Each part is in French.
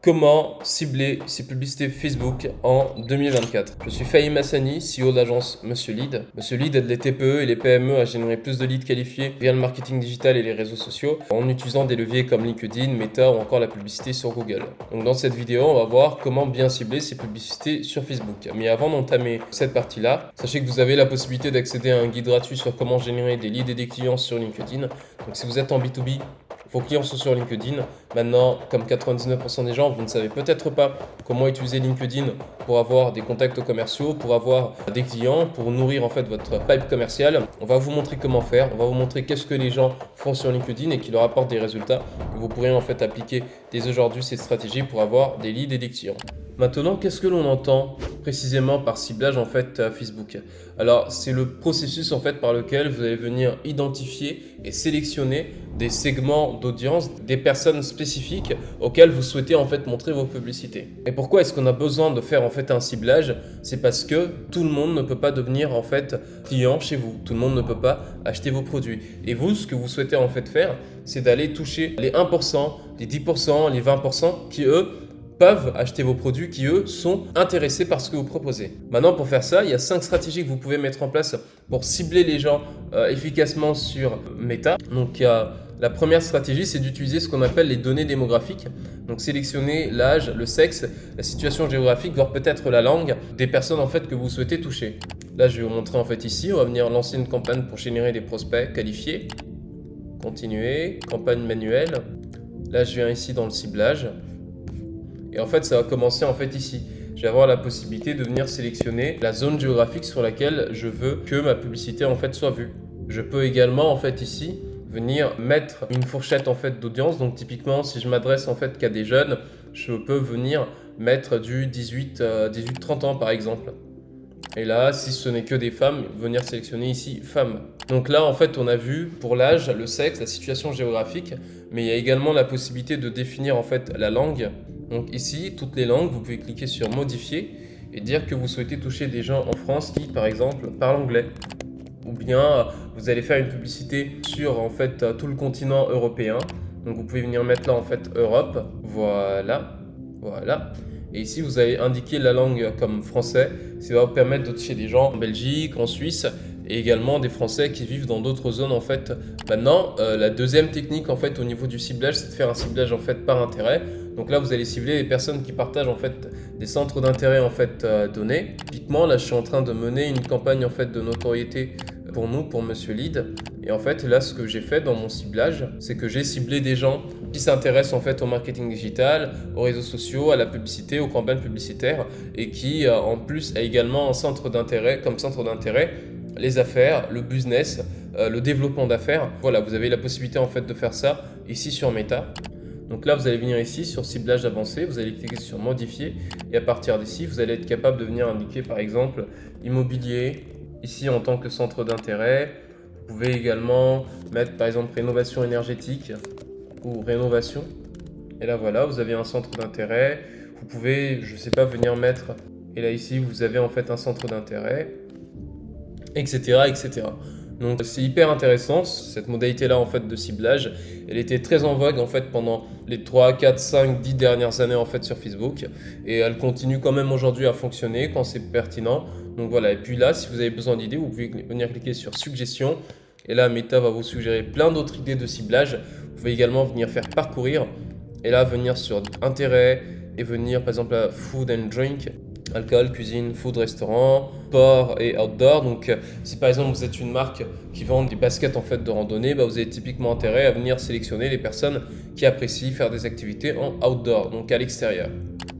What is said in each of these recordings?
Comment cibler ses publicités Facebook en 2024? Je suis Fahim Hassani, CEO de l'agence Monsieur Lead. Monsieur Lead aide les TPE et les PME à générer plus de leads qualifiés via le marketing digital et les réseaux sociaux en utilisant des leviers comme LinkedIn, Meta ou encore la publicité sur Google. Donc dans cette vidéo, on va voir comment bien cibler ses publicités sur Facebook. Mais avant d'entamer cette partie-là, sachez que vous avez la possibilité d'accéder à un guide gratuit sur comment générer des leads et des clients sur LinkedIn. Donc si vous êtes en B2B, vos clients sont sur LinkedIn. Maintenant, comme 99% des gens, vous ne savez peut-être pas comment utiliser LinkedIn pour avoir des contacts commerciaux, pour avoir des clients, pour nourrir en fait votre pipe commercial. On va vous montrer comment faire, on va vous montrer qu'est-ce que les gens font sur LinkedIn et qui leur apporte des résultats. Vous pourrez en fait appliquer dès aujourd'hui cette stratégie pour avoir des leads et des clients. Maintenant, qu'est-ce que l'on entend précisément par ciblage en fait Facebook? Alors, c'est le processus en fait par lequel vous allez venir identifier et sélectionner des segments d'audience, des personnes spécifiques auxquelles vous souhaitez en fait montrer vos publicités. Et pourquoi est-ce qu'on a besoin de faire en fait un ciblage? C'est parce que tout le monde ne peut pas devenir en fait client chez vous. Tout le monde ne peut pas acheter vos produits. Et vous, ce que vous souhaitez en fait faire, c'est d'aller toucher les 1%, les 10%, les 20% qui eux peuvent acheter vos produits, qui eux sont intéressés par ce que vous proposez. Maintenant, pour faire ça, il y a 5 stratégies que vous pouvez mettre en place pour cibler les gens efficacement sur Meta. Donc la première stratégie, c'est d'utiliser ce qu'on appelle les données démographiques. Donc sélectionner l'âge, le sexe, la situation géographique, voire peut-être la langue des personnes en fait que vous souhaitez toucher. Là, je vais vous montrer en fait ici, on va venir lancer une campagne pour générer des prospects qualifiés. Continuer, campagne manuelle. Là, je viens ici dans le ciblage. Et en fait, ça va commencer en fait ici. Je vais avoir la possibilité de venir sélectionner la zone géographique sur laquelle je veux que ma publicité en fait soit vue. Je peux également en fait ici venir mettre une fourchette en fait d'audience. Donc typiquement, si je m'adresse en fait qu'à des jeunes, je peux venir mettre du 18-30 ans par exemple. Et là, si ce n'est que des femmes, venir sélectionner ici femmes. Donc là, en fait, on a vu pour l'âge, le sexe, la situation géographique, mais il y a également la possibilité de définir en fait la langue. Donc ici, toutes les langues, vous pouvez cliquer sur modifier et dire que vous souhaitez toucher des gens en France qui, par exemple, parlent anglais. Ou bien vous allez faire une publicité sur en fait tout le continent européen. Donc vous pouvez venir mettre là en fait Europe. Voilà. Et ici, vous allez indiquer la langue comme français. Ça va vous permettre de toucher des gens en Belgique, en Suisse et également des Français qui vivent dans d'autres zones en fait. Maintenant, la deuxième technique en fait au niveau du ciblage, c'est de faire un ciblage en fait par intérêt. Donc là, vous allez cibler les personnes qui partagent en fait des centres d'intérêt en fait donnés. Typiquement, là, je suis en train de mener une campagne en fait de notoriété pour nous, pour Monsieur Lead. Et en fait, là, ce que j'ai fait dans mon ciblage, c'est que j'ai ciblé des gens qui s'intéressent en fait au marketing digital, aux réseaux sociaux, à la publicité, aux campagnes publicitaires et qui, en plus, a également un centre d'intérêt, comme centre d'intérêt, les affaires, le business, le développement d'affaires. Voilà, vous avez la possibilité en fait de faire ça ici sur Meta. Donc là, vous allez venir ici sur ciblage avancé, vous allez cliquer sur modifier et à partir d'ici, vous allez être capable de venir indiquer par exemple immobilier, ici en tant que centre d'intérêt. Vous pouvez également mettre par exemple rénovation énergétique ou rénovation. Et là voilà, vous avez un centre d'intérêt. Vous pouvez, je ne sais pas, venir mettre, et là ici, vous avez en fait un centre d'intérêt, etc. etc. Donc c'est hyper intéressant, cette modalité-là en fait de ciblage. Elle était très en vogue en fait pendant les 3, 4, 5, 10 dernières années en fait sur Facebook. Et elle continue quand même aujourd'hui à fonctionner quand c'est pertinent. Donc voilà, et puis là, si vous avez besoin d'idées, vous pouvez venir cliquer sur suggestions. Et là, Meta va vous suggérer plein d'autres idées de ciblage. Vous pouvez également venir faire parcourir. Et là, venir sur intérêt et venir par exemple à food and drink. Alcool, cuisine, food, restaurant, sport et outdoor. Donc si par exemple vous êtes une marque qui vend des baskets en fait de randonnée, vous avez typiquement intérêt à venir sélectionner les personnes qui apprécient faire des activités en outdoor, donc à l'extérieur.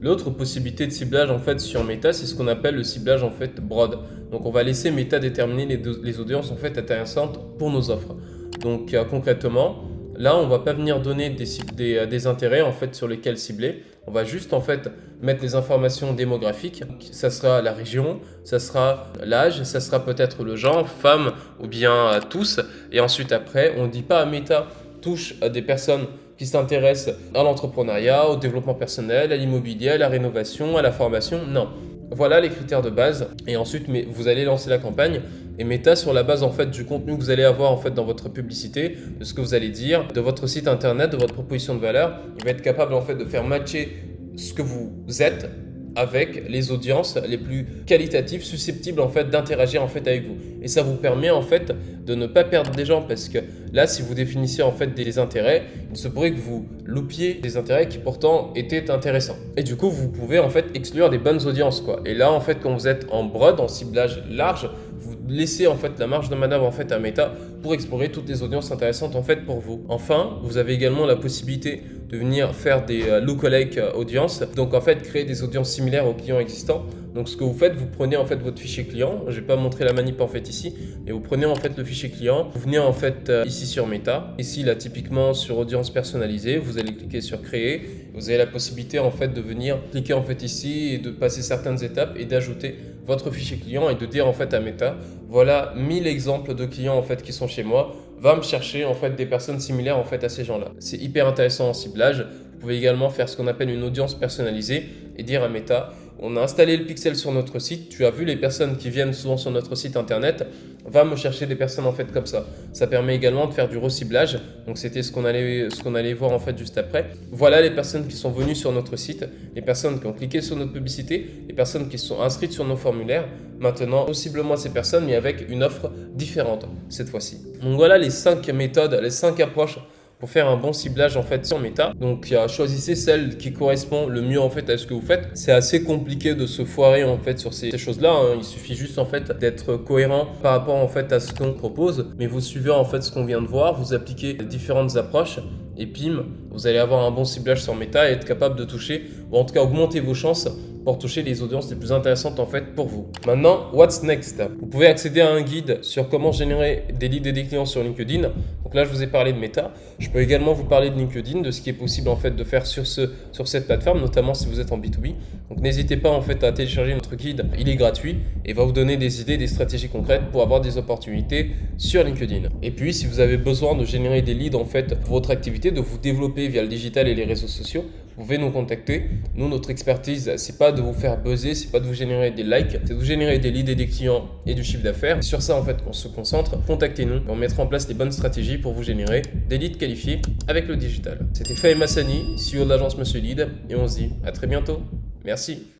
L'autre possibilité de ciblage en fait sur Meta, c'est ce qu'on appelle le ciblage en fait broad. Donc on va laisser Meta déterminer les audiences en fait intéressantes pour nos offres. Donc concrètement, là on va pas venir donner des intérêts en fait sur lesquels cibler. On va juste en fait mettre les informations démographiques. Ça sera la région, ça sera l'âge, ça sera peut-être le genre, femme ou bien tous. Et ensuite après, on ne dit pas à Meta touche à des personnes qui s'intéressent à l'entrepreneuriat, au développement personnel, à l'immobilier, à la rénovation, à la formation. Non. Voilà les critères de base. Et ensuite, vous allez lancer la campagne. Et Meta, sur la base en fait du contenu que vous allez avoir en fait dans votre publicité, de ce que vous allez dire, de votre site internet, de votre proposition de valeur, il va être capable en fait de faire matcher ce que vous êtes avec les audiences les plus qualitatives, susceptibles en fait d'interagir en fait avec vous. Et ça vous permet en fait de ne pas perdre des gens, parce que là, si vous définissez en fait des intérêts, il se pourrait que vous loupiez des intérêts qui pourtant étaient intéressants. Et du coup, vous pouvez en fait exclure des bonnes audiences, quoi. Et là, en fait, quand vous êtes en broad, en ciblage large, vous laissez en fait la marge de manœuvre en fait à Meta pour explorer toutes les audiences intéressantes en fait pour vous. Enfin, vous avez également la possibilité de venir faire des lookalike audiences, donc en fait créer des audiences similaires aux clients existants. Donc ce que vous faites, vous prenez en fait votre fichier client, je vais pas montrer la manip en fait ici, mais vous prenez en fait le fichier client, vous venez en fait ici sur Meta, ici là typiquement sur audience personnalisée, vous allez cliquer sur créer, vous avez la possibilité en fait de venir cliquer en fait ici et de passer certaines étapes et d'ajouter votre fichier client et de dire en fait à Meta, voilà 1000 exemples de clients en fait qui sont chez moi, va me chercher en fait des personnes similaires en fait à ces gens-là. C'est hyper intéressant en ciblage. Vous pouvez également faire ce qu'on appelle une audience personnalisée et dire à Meta, on a installé le pixel sur notre site, tu as vu les personnes qui viennent souvent sur notre site internet, va me chercher des personnes en fait comme ça. Ça permet également de faire du reciblage, donc c'était ce qu'on allait voir en fait juste après. Voilà les personnes qui sont venues sur notre site, les personnes qui ont cliqué sur notre publicité, les personnes qui se sont inscrites sur nos formulaires. Maintenant, possiblement ces personnes, mais avec une offre différente cette fois-ci. Donc voilà les 5 méthodes, les 5 approches pour faire un bon ciblage en fait sur Meta. Donc choisissez celle qui correspond le mieux en fait à ce que vous faites. C'est assez compliqué de se foirer en fait sur ces choses-là, hein. Il suffit juste en fait d'être cohérent par rapport en fait à ce qu'on propose, mais vous suivez en fait ce qu'on vient de voir, vous appliquez différentes approches et pim, vous allez avoir un bon ciblage sur Meta et être capable de toucher, ou en tout cas augmenter vos chances pour toucher les audiences les plus intéressantes en fait pour vous. Maintenant, what's next? Vous pouvez accéder à un guide sur comment générer des leads et des clients sur LinkedIn. Donc là, je vous ai parlé de Meta. Je peux également vous parler de LinkedIn, de ce qui est possible en fait de faire sur cette plateforme, notamment si vous êtes en B2B. Donc n'hésitez pas en fait à télécharger notre guide. Il est gratuit et va vous donner des idées, des stratégies concrètes pour avoir des opportunités sur LinkedIn. Et puis, si vous avez besoin de générer des leads en fait pour votre activité, de vous développer via le digital et les réseaux sociaux, vous pouvez nous contacter. Nous, notre expertise, c'est pas de vous faire buzzer, c'est pas de vous générer des likes, c'est de vous générer des leads et des clients et du chiffre d'affaires. C'est sur ça en fait qu'on se concentre. Contactez-nous et on mettra en place les bonnes stratégies pour vous générer des leads qualifiés avec le digital. C'était Fahim Hassani, CEO de l'agence Monsieur Lead, et on se dit à très bientôt. Merci.